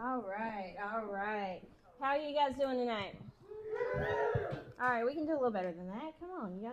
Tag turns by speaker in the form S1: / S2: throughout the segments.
S1: All right, all right. How are you guys doing tonight? All right, we can do a little better than that. Come on, you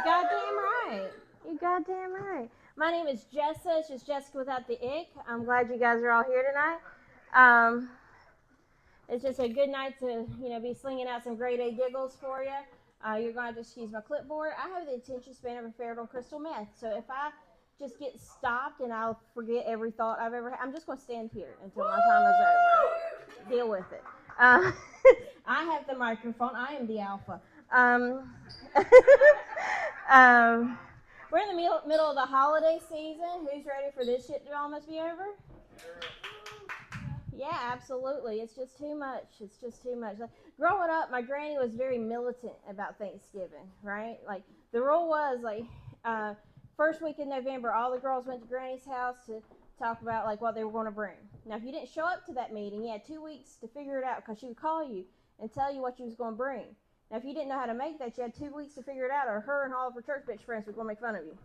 S1: goddamn right. You goddamn right. My name is Jessa. It's just Jessica without the ick. I'm glad you guys are all here tonight. Um, it's just a good night to be slinging out some grade A giggles for you. You're going to have to excuse my clipboard. I have the attention span of a ferret on crystal meth, so if I just get stopped and I'll forget every thought I've ever had, I'm just going to stand here until my time is over. Deal with it. I have the microphone. I am the alpha. Um, we're in the middle of the holiday season. Who's ready for this shit to almost be over? Yeah, absolutely. It's just too much. It's just too much. Like, growing up, my granny was very militant about Thanksgiving, right? Like, the rule was, like, first week in November, all the girls went to Granny's house to talk about, like, what they were going to bring. Now, if you didn't show up to that meeting, you had 2 weeks to figure it out because she would call you and tell you what you was going to bring. Now, if you didn't know how to make that, you had 2 weeks to figure it out, or her and all of her church bitch friends were going to make fun of you.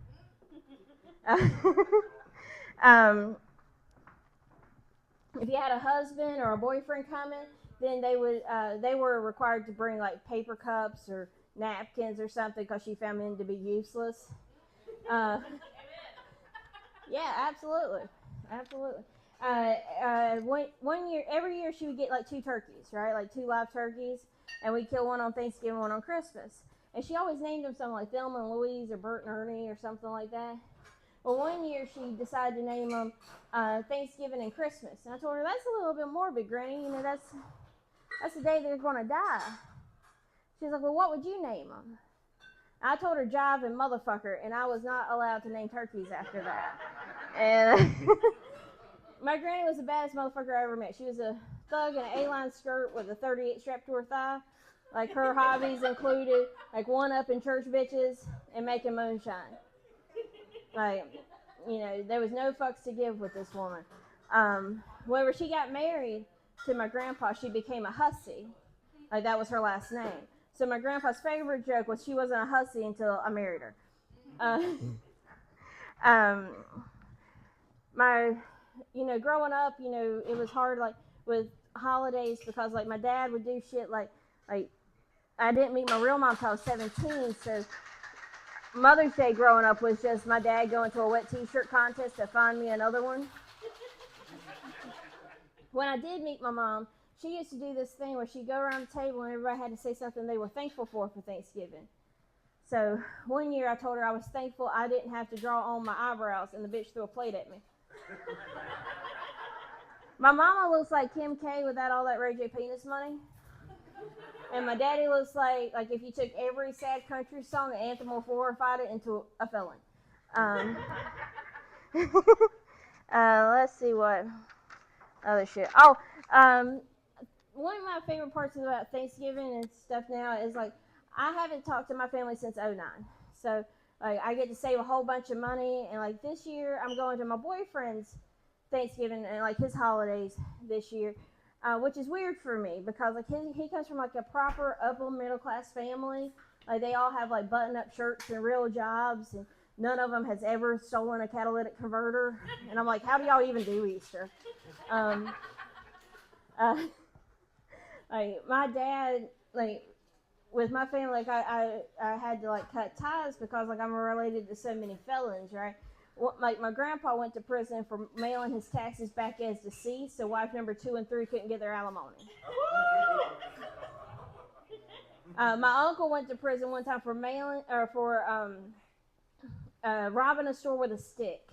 S1: If you had a husband or a boyfriend coming, then they were required to bring like paper cups or napkins or something because she found men to be useless. Yeah, absolutely. One year, every year she would get like 2 turkeys, right? Like 2 live turkeys, and we'd kill one on Thanksgiving, one on Christmas. And she always named them something like Thelma and Louise or Bert and Ernie or something like that. Well, one year she decided to name them Thanksgiving and Christmas. And I told her, that's a little bit morbid, Granny. That's the day they're going to die. She's like, well, what would you name them? I told her Jive and Motherfucker, and I was not allowed to name turkeys after that. And my granny was the baddest motherfucker I ever met. She was a thug in an A-line skirt with a 38 strapped to her thigh. Like, her hobbies included, like, one-upping church bitches and making moonshine. Like, there was no fucks to give with this woman. Whenever she got married to my grandpa, she became a hussy. Like, that was her last name. So my grandpa's favorite joke was she wasn't a hussy until I married her. Growing up, it was hard, like, with holidays because, like, my dad would do shit like I didn't meet my real mom until I was 17, so Mother's Day growing up was just my dad going to a wet t-shirt contest to find me another one. When I did meet my mom, she used to do this thing where she'd go around the table and everybody had to say something they were thankful for Thanksgiving. So one year I told her I was thankful I didn't have to draw on my eyebrows, and the bitch threw a plate at me. My mama looks like Kim K without all that Ray J penis money. And my daddy looks like if you took every sad country song and anthropomorphied it into a felon. Let's see what other shit. Oh, one of my favorite parts about Thanksgiving and stuff now is, like, I haven't talked to my family since '09. So, like, I get to save a whole bunch of money. And, like, this year I'm going to my boyfriend's Thanksgiving and, like, his holidays this year. Which is weird for me because, like, he comes from, like, a proper upper middle class family. Like, they all have, like, button up shirts and real jobs, and none of them has ever stolen a catalytic converter. And I'm like, how do y'all even do Easter? Like, my dad, like, with my family, like, I had to, like, cut ties because, like, I'm related to so many felons, right? Like, my grandpa went to prison for mailing his taxes back as deceased, so wife number 2 and 3 couldn't get their alimony. My uncle went to prison one time for robbing a store with a stick.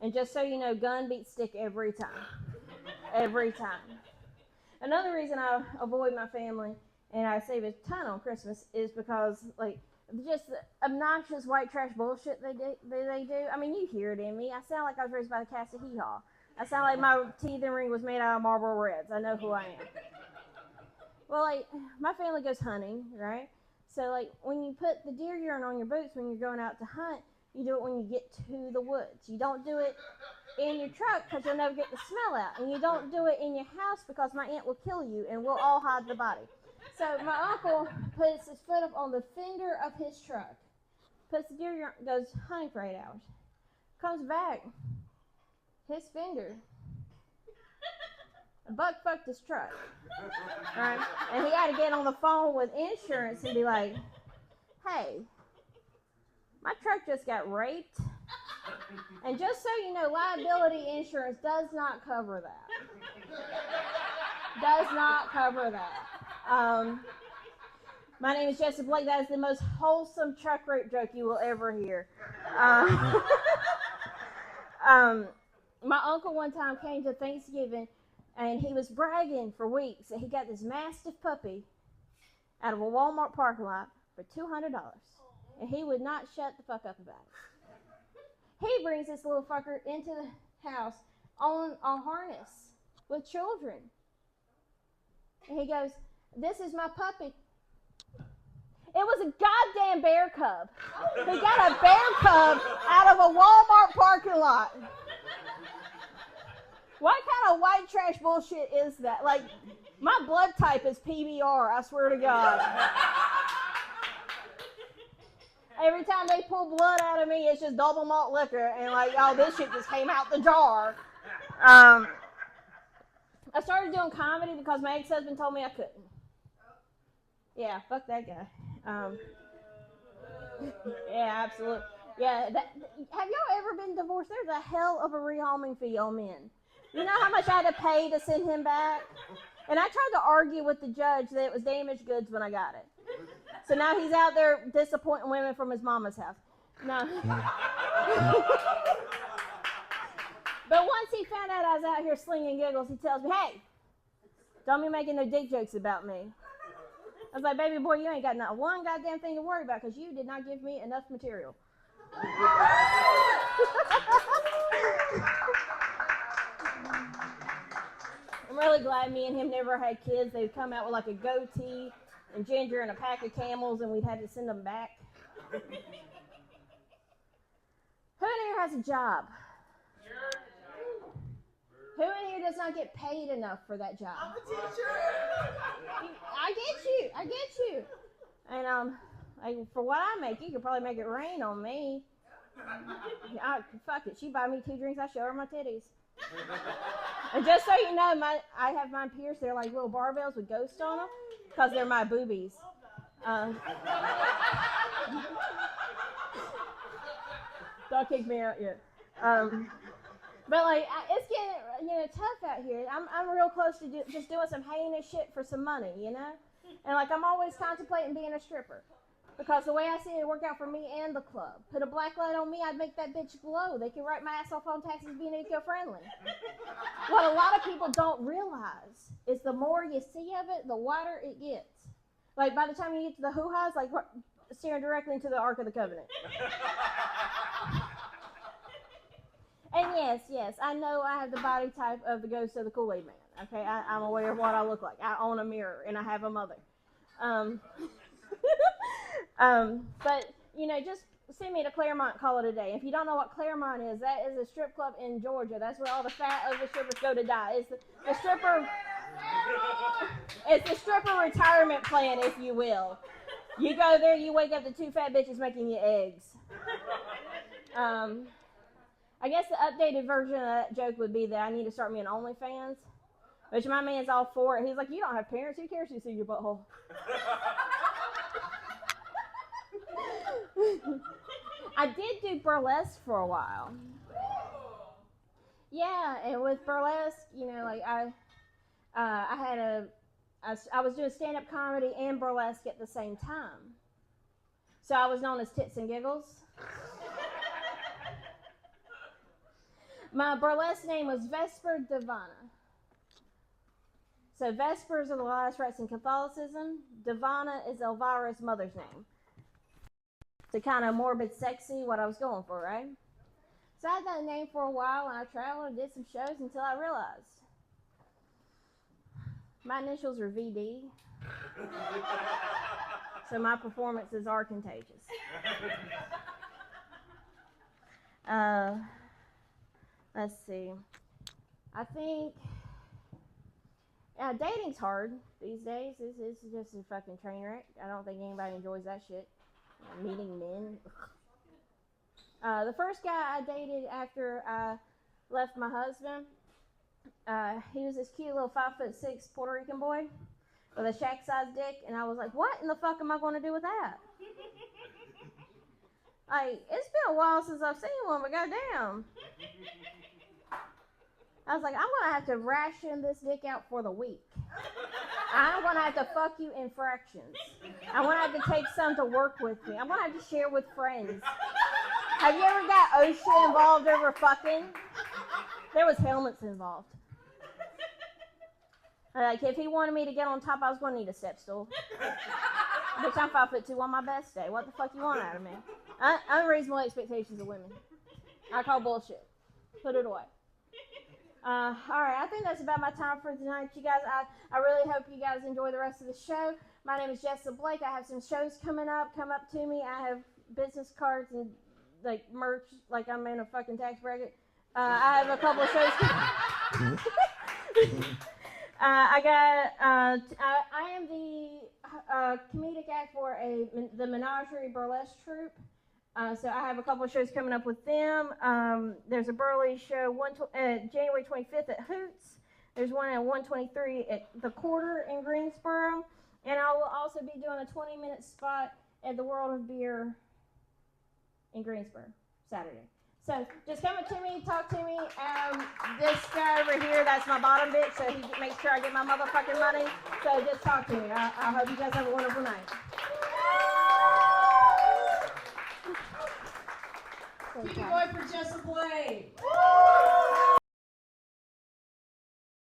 S1: And just so you know, gun beats stick every time. Every time. Another reason I avoid my family and I save a ton on Christmas is because, like, just the obnoxious white trash bullshit they do. I mean, you hear it in me. I sound like I was raised by the cast of Hee Haw. I sound like my teething ring was made out of Marlboro Reds. I know who I am. Well, like, my family goes hunting, right? So, like, when you put the deer urine on your boots when you're going out to hunt, you do it when you get to the woods. You don't do it in your truck because you'll never get the smell out. And you don't do it in your house because my aunt will kill you and we'll all hide the body. So my uncle puts his foot up on the fender of his truck, puts the deer urine, goes hunting for 8 hours, comes back, his fender Buck fucked his truck, right? And he had to get on the phone with insurance and be like, hey, my truck just got raped. And just so you know, liability insurance does not cover that. Does not cover that. My name is Jessica Blake. That is the most wholesome truck rape joke you will ever hear. My uncle one time came to Thanksgiving, and he was bragging for weeks that he got this Mastiff puppy out of a Walmart parking lot for $200, and he would not shut the fuck up about it. He brings this little fucker into the house on a harness with children, and he goes, "This is my puppy." It was a goddamn bear cub. He got a bear cub out of a Walmart parking lot. What kind of white trash bullshit is that? Like, my blood type is PBR, I swear to God. Every time they pull blood out of me, it's just double malt liquor, and like, oh, this shit just came out the jar. I started doing comedy because my ex-husband told me I couldn't. Yeah, fuck that guy. Yeah, absolutely. Yeah, have y'all ever been divorced? There's a hell of a rehoming fee on men. You know how much I had to pay to send him back? And I tried to argue with the judge that it was damaged goods when I got it. So now he's out there disappointing women from his mama's house. No. But once he found out I was out here slinging giggles, he tells me, hey, don't be making no dick jokes about me. I was like, baby boy, you ain't got not one goddamn thing to worry about because you did not give me enough material. I'm really glad me and him never had kids. They'd come out with like a goatee and ginger and a pack of Camels, and we'd had to send them back. Who in here has a job? Who in here does not get paid enough for that job?
S2: I'm a teacher.
S1: I get you. And like, for what I make, you could probably make it rain on me. Fuck it. She buy me 2 drinks, I show her my titties. And just so you know, I have mine pierced. They're like little barbells with ghosts on them because they're my boobies. Don't kick me out yet. But like, it's getting tough out here. I'm real close to just doing some heinous shit for some money, you know. And like, I'm always contemplating being a stripper. Because the way I see it work out for me and the club. Put a black light on me, I'd make that bitch glow. They can write my ass off on taxes being eco-friendly. What a lot of people don't realize is the more you see of it, the wider it gets. Like, by the time you get to the hoo-ha's, like, staring directly into the Ark of the Covenant. And yes, I know I have the body type of the ghost of the Kool-Aid Man. Okay, I'm aware of what I look like. I own a mirror, and I have a mother. But, just send me to Claremont, call it a day. If you don't know what Claremont is, that is a strip club in Georgia. That's where all the fat, ugly strippers go to die. It's the stripper retirement plan, if you will. You go there, you wake up to 2 fat bitches making you eggs. I guess the updated version of that joke would be that I need to start me an OnlyFans, which my man's all for it. He's like, you don't have parents, who cares who sees your butthole? I did do burlesque for a while. Yeah, and with burlesque, I was doing stand-up comedy and burlesque at the same time. So I was known as Tits and Giggles. My burlesque name was Vesper Divana. So Vespers are the last rites in Catholicism. Divana is Elvira's mother's name. So kind of morbid, sexy, what I was going for, right? So I had that name for a while, and I traveled and did some shows until I realized my initials are VD. So my performances are contagious. Let's see. I think dating's hard these days. This is just a fucking train wreck. I don't think anybody enjoys that shit. Meeting men. The first guy I dated after I left my husband, He was this cute little 5'6" Puerto Rican boy with a shack-sized dick, and I was like, what in the fuck am I going to do with that? Like, it's been a while since I've seen one, but goddamn. I was like, I'm going to have to ration this dick out for the week. I'm going to have to fuck you in fractions. I'm going to have to take some to work with me. I'm going to have to share with friends. Have you ever got OSHA involved over fucking? There was helmets involved. Like, if he wanted me to get on top, I was going to need a step stool. Bitch, I'm 5'2" on my best day. What the fuck you want out of me? Unreasonable expectations of women. I call bullshit. Put it away. Alright, I think that's about my time for tonight, you guys. I really hope you guys enjoy the rest of the show. My name is Jessa Blake. I have some shows coming up. Come up to me. I have business cards and, like, merch, like I'm in a fucking tax bracket. I have a couple of shows. I am the comedic act for the Menagerie Burlesque troupe. So I have a couple of shows coming up with them. There's a Burley show January 25th at Hoots. There's one at 123 at the Quarter in Greensboro. And I will also be doing a 20-minute spot at the World of Beer in Greensboro Saturday. So just come up to me, talk to me. This guy over here, that's my bottom bitch, so he makes sure I get my motherfucking money. So just talk to me. I hope you guys have a wonderful night.
S2: Keep it going for Jessa Blake.